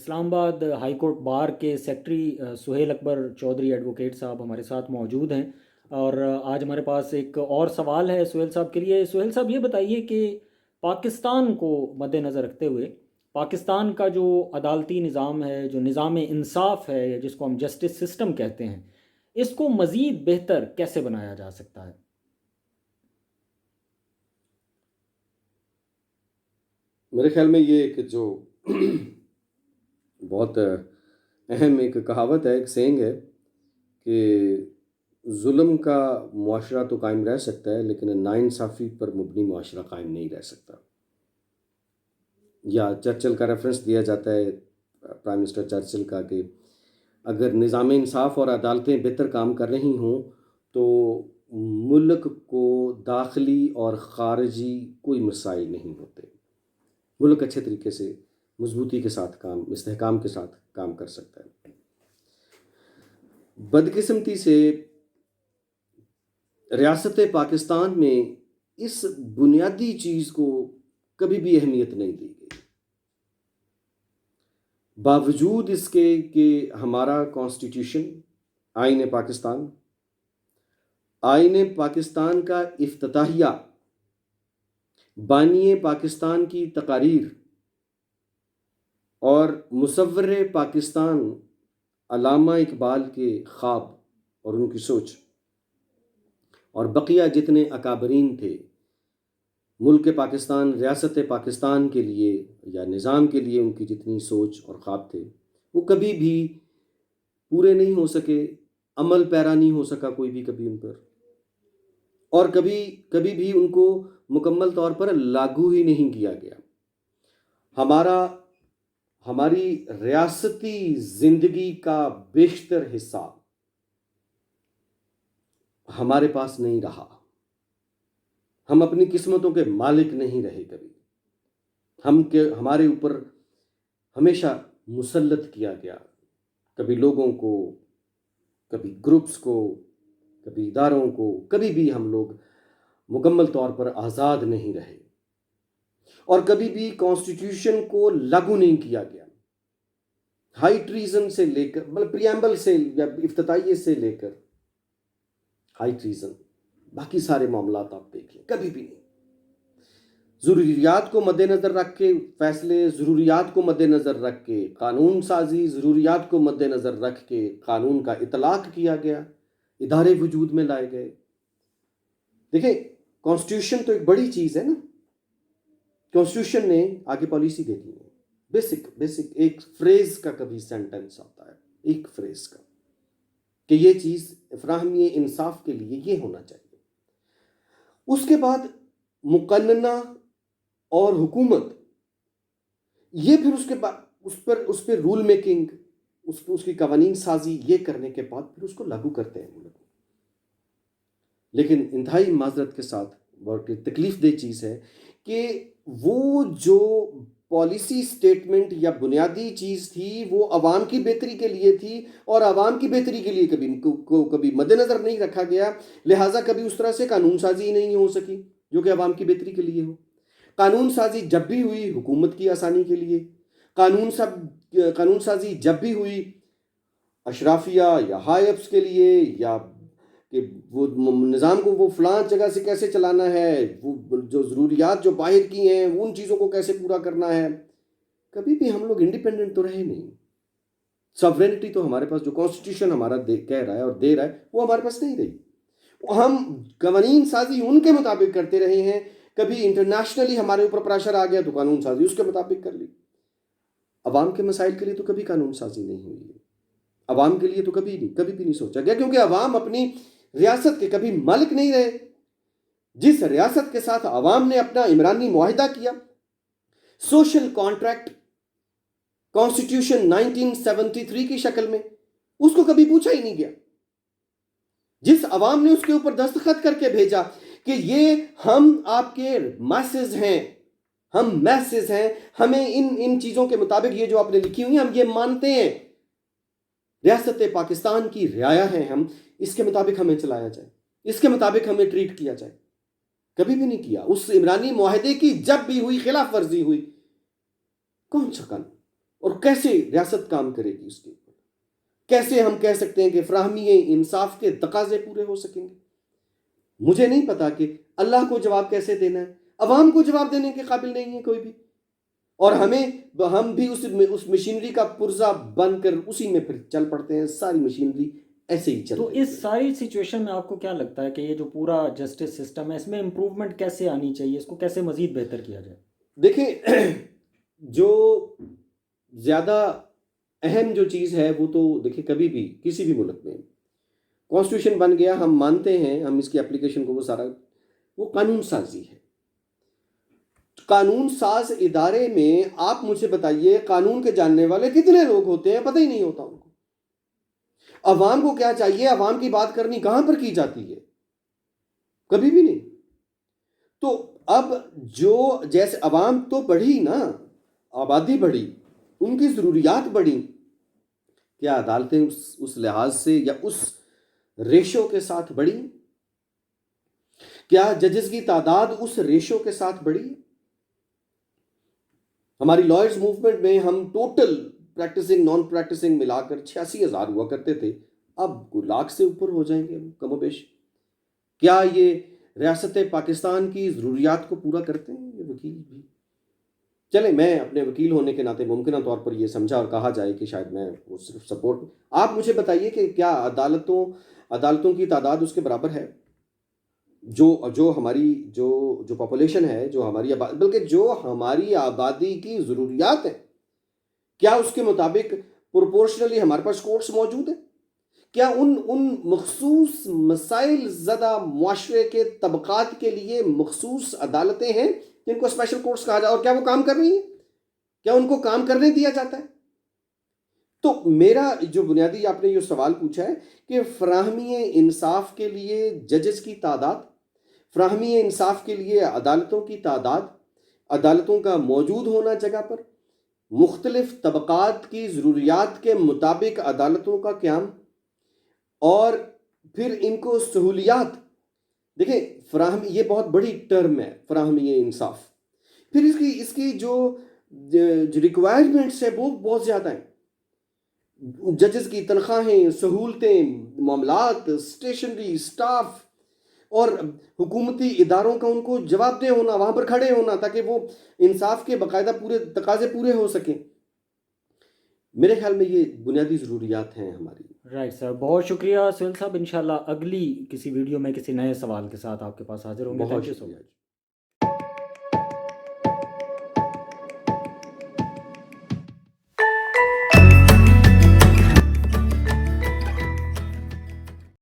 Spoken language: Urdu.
اسلام آباد ہائی کورٹ بار کے سیکٹری سہیل اکبر چودھری ایڈوکیٹ صاحب ہمارے ساتھ موجود ہیں، اور آج ہمارے پاس ایک اور سوال ہے سہیل صاحب کے لیے۔ سہیل صاحب یہ بتائیے کہ پاکستان کو مد نظر رکھتے ہوئے پاکستان کا جو عدالتی نظام ہے، جو نظام انصاف ہے، یا جس کو ہم جسٹس سسٹم کہتے ہیں، اس کو مزید بہتر کیسے بنایا جا سکتا ہے؟ میرے خیال میں یہ ایک جو بہت اہم ایک کہاوت ہے، ایک سینگ ہے کہ ظلم کا معاشرہ تو قائم رہ سکتا ہے لیکن ناانصافی پر مبنی معاشرہ قائم نہیں رہ سکتا۔ یا چرچل کا ریفرنس دیا جاتا ہے، پرائم منسٹر چرچل کا، کہ اگر نظام انصاف اور عدالتیں بہتر کام کر رہی ہوں تو ملک کو داخلی اور خارجی کوئی مسائل نہیں ہوتے، ملک اچھے طریقے سے مضبوطی کے ساتھ استحکام کے ساتھ کام کر سکتا ہے۔ بدقسمتی سے ریاست پاکستان میں اس بنیادی چیز کو کبھی بھی اہمیت نہیں دی گئی، باوجود اس کے کہ ہمارا کانسٹیٹیوشن، آئین پاکستان کا افتتاحیہ، بانی پاکستان کی تقاریر اور مصور پاکستان علامہ اقبال کے خواب اور ان کی سوچ، اور بقیہ جتنے اکابرین تھے ملک پاکستان، ریاست پاکستان کے لیے یا نظام کے لیے، ان کی جتنی سوچ اور خواب تھے وہ کبھی بھی پورے نہیں ہو سکے، عمل پیرا نہیں ہو سکا کوئی بھی کبھی ان پر، اور کبھی بھی ان کو مکمل طور پر لاگو ہی نہیں کیا گیا۔ ہماری ریاستی زندگی کا بیشتر حصہ ہمارے پاس نہیں رہا، ہم اپنی قسمتوں کے مالک نہیں رہے، کبھی ہمارے اوپر ہمیشہ مسلط کیا گیا، کبھی لوگوں کو، کبھی گروپس کو، کبھی اداروں کو، کبھی بھی ہم لوگ مکمل طور پر آزاد نہیں رہے، اور کبھی بھی کانسٹیٹیوشن کو لاگو نہیں کیا گیا۔ ہائی ٹریزن سے لے کر، مطلب پریامبل سے یا افتتاحیے سے لے کر ہائی ٹریزن، باقی سارے معاملات آپ دیکھیں، کبھی بھی نہیں۔ ضروریات کو مد نظر رکھ کے فیصلے، ضروریات کو مد نظر رکھ کے قانون سازی، ضروریات کو مد نظر رکھ کے قانون کا اطلاق کیا گیا، ادارے وجود میں لائے گئے۔ دیکھیں، کانسٹیٹیوشن تو ایک بڑی چیز ہے نا، کانسٹیٹیوشن نے آگے پالیسی دیتی ہے، بیسک ایک فریز کا کبھی سینٹنس آتا ہے، ایک فریز کا، کہ یہ چیز فراہمی انصاف کے لیے یہ ہونا چاہیے۔ اس کے بعد مقننہ اور حکومت، یہ پھر اس کے بعد اس پہ رول میکنگ، اس کی قوانین سازی، یہ کرنے کے بعد پھر اس کو لاگو کرتے ہیں ملک میں۔ لیکن انتہائی معذرت کے ساتھ بہت تکلیف دہ چیز ہے کہ وہ جو پالیسی سٹیٹمنٹ یا بنیادی چیز تھی وہ عوام کی بہتری کے لیے تھی، اور عوام کی بہتری کے لیے کبھی مد نظر نہیں رکھا گیا، لہٰذا کبھی اس طرح سے قانون سازی نہیں ہو سکی جو کہ عوام کی بہتری کے لیے ہو۔ قانون سازی جب بھی ہوئی حکومت کی آسانی کے لیے، قانون سازی جب بھی ہوئی اشرافیہ یا ہائی اپس کے لیے، یا کہ وہ نظام کو وہ فلاں جگہ سے کیسے چلانا ہے، وہ جو ضروریات جو باہر کی ہیں ان چیزوں کو کیسے پورا کرنا ہے۔ کبھی بھی ہم لوگ انڈیپینڈنٹ تو رہے نہیں، ساورینٹی تو ہمارے پاس جو کانسٹیٹیوشن ہمارا کہہ رہا ہے اور دے رہا ہے وہ ہمارے پاس نہیں رہی، ہم قوانین سازی ان کے مطابق کرتے رہے ہیں۔ کبھی انٹرنیشنلی ہمارے اوپر پریشر آ گیا تو قانون سازی اس کے مطابق کر لی۔ عوام کے مسائل کے لیے تو کبھی قانون سازی نہیں ہوئی، عوام کے لیے تو کبھی بھی نہیں سوچا گیا، کیونکہ عوام اپنی ریاست کے کبھی مالک نہیں رہے۔ جس ریاست کے ساتھ عوام نے اپنا عمرانی معاہدہ کیا، سوشل کانٹریکٹ، کانسٹیٹیوشن 1973 کی شکل میں، اس کو کبھی پوچھا ہی نہیں گیا۔ جس عوام نے اس کے اوپر دستخط کر کے بھیجا کہ یہ ہم آپ کے میسز ہیں، ہمیں ان چیزوں کے مطابق یہ جو آپ نے لکھی ہوئی ہیں ہم یہ مانتے ہیں، ریاست پاکستان کی رعایا ہیں ہم، اس کے مطابق ہمیں چلایا جائے، اس کے مطابق ہمیں ٹریٹ کیا جائے، کبھی بھی نہیں کیا۔ اس عمرانی معاہدے کی جب بھی ہوئی خلاف ورزی ہوئی، کون سا قانون، اور کیسے ریاست کام کرے گی اس کے اوپر؟ کیسے ہم کہہ سکتے ہیں کہ فراہمی انصاف کے تقاضے پورے ہو سکیں گے؟ مجھے نہیں پتا کہ اللہ کو جواب کیسے دینا ہے. عوام کو جواب دینے کے قابل نہیں ہے کوئی بھی، اور ہم بھی اس مشینری کا پرزہ بن کر اسی میں پھر چل پڑتے ہیں. ساری مشینری ایسے ہی چل تو رہی اس ہے. ساری سچویشن میں آپ کو کیا لگتا ہے کہ یہ جو پورا جسٹس سسٹم ہے اس میں امپروومنٹ کیسے آنی چاہیے، اس کو کیسے مزید بہتر کیا جائے؟ دیکھیں، جو زیادہ اہم جو چیز ہے وہ تو دیکھیں، کبھی بھی کسی بھی ملک میں کانسٹیٹیوشن بن گیا، ہم مانتے ہیں، ہم اس کی اپلیکیشن کو، وہ سارا وہ قانون سازی ہے. قانون ساز ادارے میں آپ مجھے بتائیے قانون کے جاننے والے کتنے لوگ ہوتے ہیں؟ پتہ ہی نہیں ہوتا ان کو. عوام کو کیا چاہیے؟ عوام کی بات کرنی کہاں پر کی جاتی ہے؟ کبھی بھی نہیں. تو اب جو جیسے عوام تو بڑھی نا، آبادی بڑھی، ان کی ضروریات بڑھی، کیا عدالتیں اس لحاظ سے یا اس ریشو کے ساتھ بڑھی؟ کیا ججز کی تعداد اس ریشو کے ساتھ بڑھی؟ ہماری لائرز موومنٹ میں ہم ٹوٹل پریکٹسنگ نان پریکٹسنگ ملا کر 86,000 ہوا کرتے تھے، اب لاکھ سے اوپر ہو جائیں گے کم و بیش. کیا یہ ریاست پاکستان کی ضروریات کو پورا کرتے ہیں یہ وکیل بھی؟ چلے، میں اپنے وکیل ہونے کے ناطے ممکنہ طور پر یہ سمجھا اور کہا جائے کہ شاید میں وہ صرف سپورٹ. آپ مجھے بتائیے کہ کیا عدالتوں کی تعداد اس کے برابر ہے جو ہماری جو پاپولیشن ہے، جو ہماری بلکہ جو ہماری آبادی کی ضروریات ہیں، کیا اس کے مطابق پروپورشنلی ہمارے پاس کورٹس موجود ہیں؟ کیا ان مخصوص مسائل زدہ معاشرے کے طبقات کے لیے مخصوص عدالتیں ہیں جن کو اسپیشل کورٹس کہا جائے، اور کیا وہ کام کر رہی ہیں؟ کیا ان کو کام کرنے دیا جاتا ہے؟ تو میرا جو بنیادی آپ نے یہ سوال پوچھا ہے کہ فراہمی انصاف کے لیے ججز کی تعداد، فراہمی انصاف کے لیے عدالتوں کی تعداد، عدالتوں کا موجود ہونا جگہ پر، مختلف طبقات کی ضروریات کے مطابق عدالتوں کا قیام، اور پھر ان کو سہولیات. دیکھیں، فراہمی یہ بہت بڑی ٹرم ہے، فراہمی انصاف. پھر اس کی جو ریکوائرمنٹس ہے وہ بہت زیادہ ہیں. ججز کی تنخواہیں، سہولتیں، معاملات، اسٹیشنری، اسٹاف، اور حکومتی اداروں کا ان کو جواب دہ ہونا، وہاں پر کھڑے ہونا تاکہ وہ انصاف کے باقاعدہ پورے تقاضے پورے ہو سکیں. میرے خیال میں یہ بنیادی ضروریات ہیں ہماری. رائٹ سر، بہت شکریہ سہیل صاحب. انشاءاللہ اگلی کسی ویڈیو میں کسی نئے سوال کے ساتھ آپ کے پاس حاضر ہوں گے. بہت تھینک یو سو شکریہ. مچ.